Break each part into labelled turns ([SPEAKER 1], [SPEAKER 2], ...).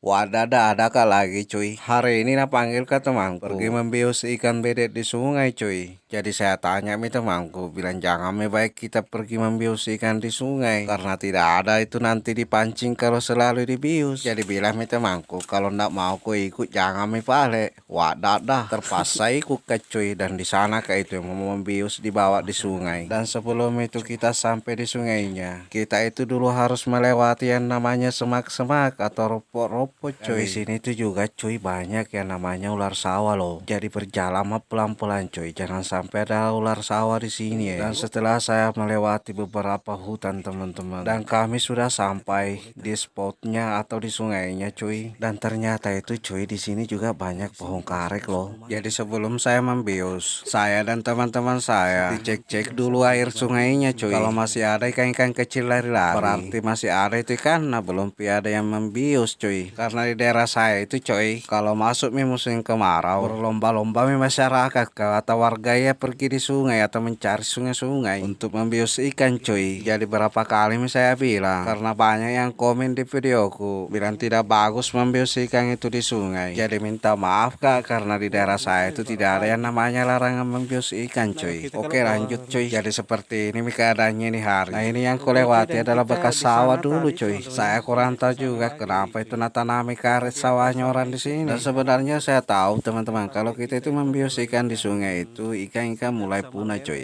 [SPEAKER 1] Ada kak lagi cuy. Hari ini na panggil ke temanku pergi membius ikan bedet di sungai cuy. Jadi saya tanya mi temanku bilang jangan mi baik kita pergi membius ikan di sungai karena tidak ada itu nanti dipancing kalau selalu dibius. Jadi bilang mi temanku kalau ndak mau ku ikut jangan mi pale. Wadah dah terpaksa ikut ke cuy dan di sana kayak itu yang mau membius dibawa di sungai. Dan sebelum itu kita sampai di sungainya, kita itu dulu harus melewati yang namanya semak-semak atau ropok-ropok cuy. Di sini tuh juga cuy banyak yang namanya ular sawah loh. Jadi berjalan mah pelan-pelan cuy. Jangan sampai ada ular sawah di sini ya. Dan setelah saya melewati beberapa hutan teman-teman, dan kami sudah sampai di spotnya atau di sungainya cuy. Dan ternyata itu cuy di sini juga banyak pohon karet loh. Jadi sebelum saya membius, saya dan teman-teman saya dicek-cek dulu air sungainya cuy. Kalau masih ada ikan-ikan kecil lari-lari, berarti masih ada itu ikan. Nah belum ada yang membius cuy. Karena di daerah saya itu coy, kalau masuk musim kemarau, berlomba-lomba masyarakat atau warga ya pergi di sungai atau mencari sungai-sungai untuk membius ikan coy. Jadi berapa kali saya bilang, karena banyak yang komen di videoku bilang tidak bagus membius ikan itu di sungai. Jadi minta maaf kak, karena di daerah saya itu tidak ada yang namanya larangan membius ikan coy. Oke lanjut coy. Jadi seperti ini keadaannya ini hari. Nah ini yang kulewati adalah bekas sawah dulu coy. Saya kurang tahu juga kenapa itu natanami karet sawahnya orang di sini. Dan sebenarnya saya tahu teman-teman kalau kita itu membius ikan di sungai itu ikan-ikan mulai punah coy.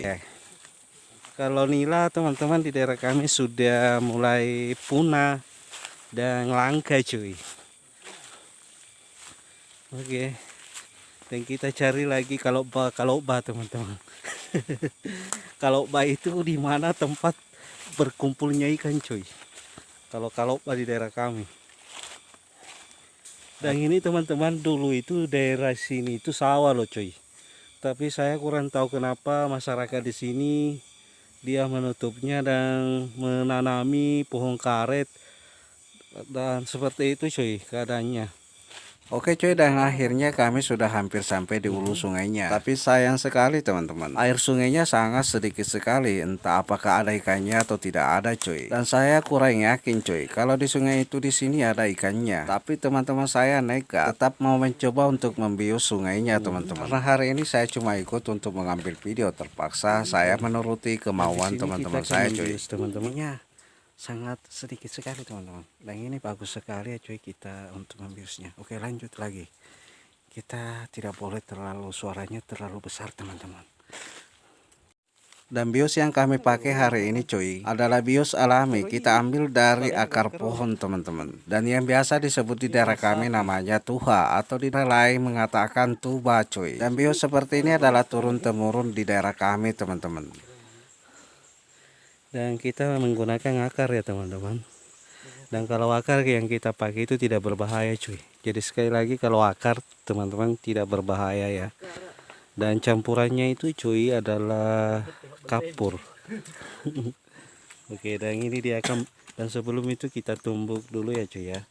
[SPEAKER 1] Kalau nila teman-teman di daerah kami sudah mulai punah dan langka cuy. Oke. Dan kita cari lagi kalau teman-teman. Kalau itu di mana tempat berkumpulnya ikan cuy. Kalau di daerah kami. Dan ini teman-teman dulu itu daerah sini itu sawah loh cuy. Tapi saya kurang tahu kenapa masyarakat di sini dia menutupnya dan menanami pohon karet dan seperti itu cuy keadaannya. Oke cuy, dan akhirnya kami sudah hampir sampai di hulu sungainya. Tapi sayang sekali teman-teman, air sungainya sangat sedikit sekali. Entah apakah ada ikannya atau tidak ada cuy. Dan saya kurang yakin cuy, kalau di sungai itu di sini ada ikannya. Tapi teman-teman saya nekat, tetap mau mencoba untuk membius sungainya teman-teman. Karena hari ini saya cuma ikut untuk mengambil video, terpaksa saya menuruti kemauan teman-teman saya cuy. Teman-temannya sangat sedikit sekali teman-teman, dan ini bagus sekali ya cuy kita untuk membiusnya. Oke lanjut lagi, kita tidak boleh terlalu suaranya terlalu besar teman-teman. Dan bius yang kami pakai hari ini cuy adalah bius alami, kita ambil dari akar pohon teman-teman, dan yang biasa disebut di daerah kami namanya tuha atau di daerah lain mengatakan tuba cuy. Dan bius seperti ini adalah turun temurun di daerah kami teman-teman. Dan kita menggunakan akar ya teman-teman. Dan kalau akar yang kita pakai itu tidak berbahaya cuy. Jadi sekali lagi kalau akar teman-teman tidak berbahaya ya. Dan campurannya itu cuy adalah kapur. Oke, dan ini dia akan, dan sebelum itu kita tumbuk dulu ya cuy ya.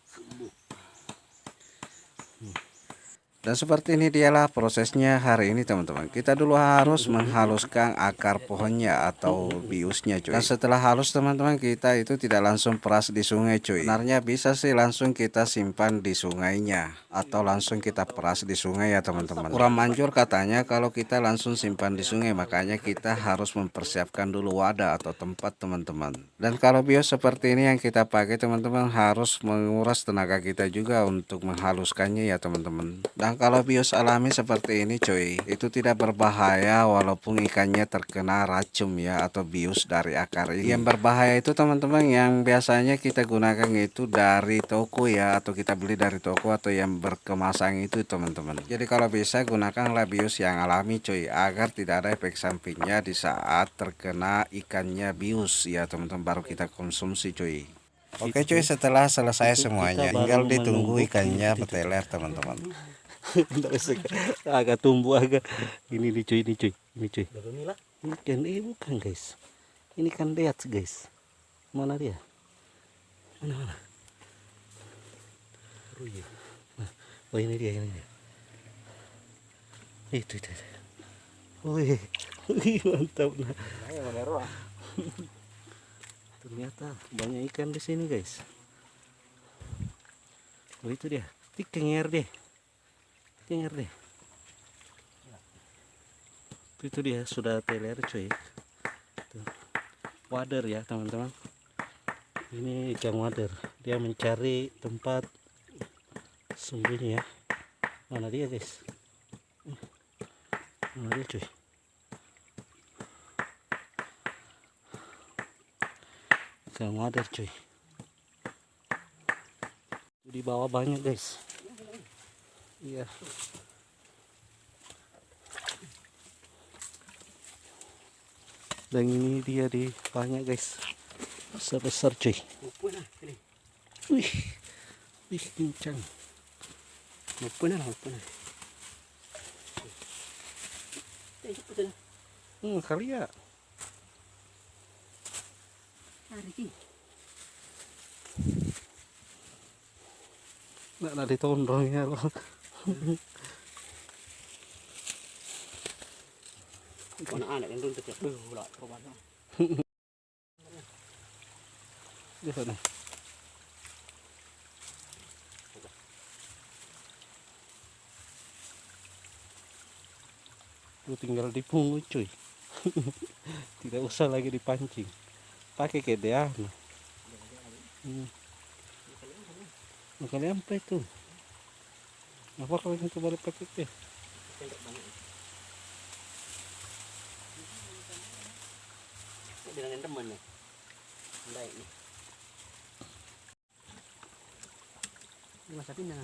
[SPEAKER 1] Dan seperti ini dialah prosesnya hari ini teman-teman. Kita dulu harus menghaluskan akar pohonnya atau biusnya cuy. Dan setelah halus teman-teman, kita itu tidak langsung peras di sungai cuy. Sebenarnya bisa sih langsung kita simpan di sungainya atau langsung kita peras di sungai ya teman-teman. Kurang manjur katanya kalau kita langsung simpan di sungai, makanya kita harus mempersiapkan dulu wadah atau tempat teman-teman. Dan kalau bius seperti ini yang kita pakai teman-teman harus menguras tenaga kita juga untuk menghaluskannya ya teman-teman. Dan kalau bius alami seperti ini cuy, itu tidak berbahaya walaupun ikannya terkena racun ya atau bius dari akar ini. Yang berbahaya itu teman-teman yang biasanya kita gunakan itu dari toko ya, atau kita beli dari toko atau yang berkemasan itu teman-teman. Jadi kalau bisa gunakanlah bius yang alami cuy, agar tidak ada efek sampingnya di saat terkena ikannya bius ya teman-teman, baru kita konsumsi cuy. Oke cuy, setelah selesai semuanya tinggal ditunggu ikannya berteler teman-teman. Agak tumbuh agak ini nih cuy, ini cuy, ini cuy. Ini kan bukan guys, ini kan lihat guys, mana dia, mana oh ini dia, itu wih mantap. Nah ternyata banyak ikan di sini guys.
[SPEAKER 2] Oh, itu dia. Kenger deh. Kenger deh. Itu dia sudah teler cuy. Tuh. Wader ya teman-teman. Ini ikan wader. Dia mencari tempat sembunyi ya. Mana dia guys? Mana dia cuy? Ikan wader cuy. Di bawah banyak guys. Iya. Dan ini dia di banyak guys. Besar-besar cuy. Wih. Wih kencang. Kali ya. Nggak ada ditondongnya loh.
[SPEAKER 3] Anak yang runtuh ya. Lah, coba.
[SPEAKER 2] Di sana. Lu tinggal dipungut cuy. Tidak usah lagi dipancing. Pakai kedean. Makanya apa itu? Apa kalau itu balik pakai ke?
[SPEAKER 3] Dengan teman nih. Baik nih. Masa pindah.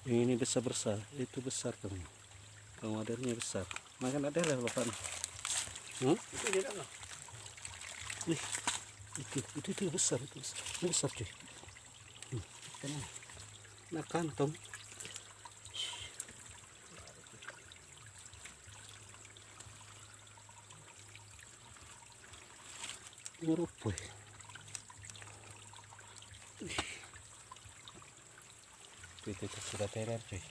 [SPEAKER 2] Ini besar-besar, itu besar teman. Kalau wadernya besar. Makan ada lah lokan.
[SPEAKER 3] Itu dia lah.
[SPEAKER 2] Wih, itu besar, itu besar. Ini besar cuy. Nah kantong. Ngerupoy. Itu sudah teler cuy.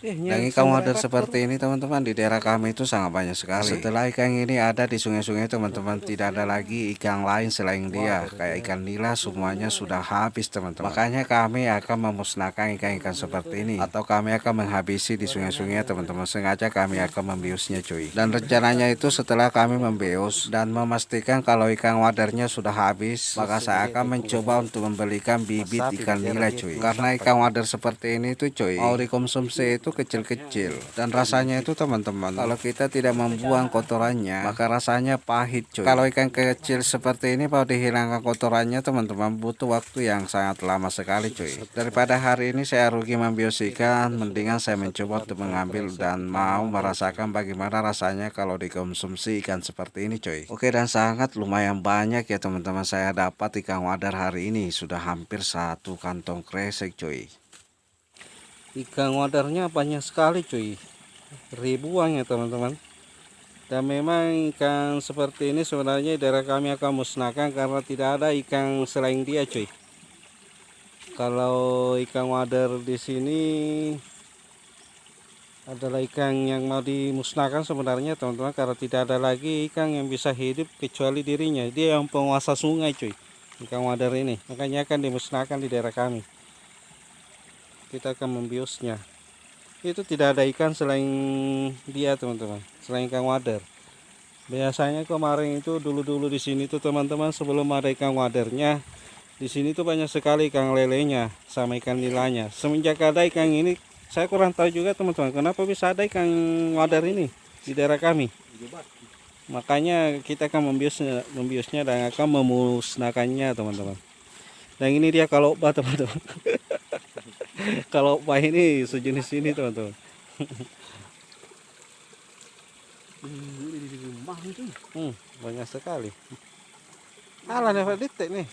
[SPEAKER 1] Dan ikan wader seperti ini teman-teman di daerah kami itu sangat banyak sekali. Setelah ikan ini ada di sungai-sungai teman-teman, tidak ada lagi ikan lain selain dia. Kayak ikan nila semuanya sudah habis teman-teman. Makanya kami akan memusnahkan ikan-ikan seperti ini, atau kami akan menghabisi di sungai-sungai teman-teman. Sengaja kami akan membiusnya cuy. Dan rencananya itu setelah kami membius dan memastikan kalau ikan wadernya sudah habis, maka saya akan mencoba untuk membelikan bibit ikan nila cuy. Karena ikan wader seperti ini tuh cuy, mau dikonsumsi itu kecil-kecil dan rasanya itu teman-teman, kalau kita tidak membuang kotorannya maka rasanya pahit cuy. Kalau ikan kecil seperti ini mau dihilangkan kotorannya teman-teman butuh waktu yang sangat lama sekali cuy. Daripada hari ini saya rugi membius ikan, mendingan saya mencoba untuk mengambil dan mau merasakan bagaimana rasanya kalau dikonsumsi ikan seperti ini cuy. Oke, dan sangat lumayan banyak ya teman-teman saya dapat ikan wader hari ini, sudah hampir 1 kantong kresek cuy.
[SPEAKER 2] Ikan wadarnya banyak sekali cuy, ribuan ya teman-teman. Dan memang ikan seperti ini sebenarnya daerah kami akan musnahkan karena tidak ada ikan selain dia cuy. Kalau ikan wadar di sini adalah ikan yang mau dimusnahkan sebenarnya teman-teman, karena tidak ada lagi ikan yang bisa hidup kecuali dirinya. Dia yang penguasa sungai cuy, ikan wadar ini. Makanya akan dimusnahkan di daerah kami. Kita akan membiusnya. Itu tidak ada ikan selain dia teman-teman, selain ikan wader. Biasanya kemarin itu dulu-dulu di sini tuh teman-teman, sebelum ada ikan wadernya, di sini tuh banyak sekali ikan lelenya sama ikan nilanya. Semenjak ada ikan ini, saya kurang tahu juga teman-teman, kenapa bisa ada ikan wader ini di daerah kami. Makanya kita akan membiusnya dan akan memusnahkannya teman-teman. Dan ini dia kalokba teman-teman. Kalokba ini sejenis ini teman-teman. Banyak sekali. Alah nih, nih.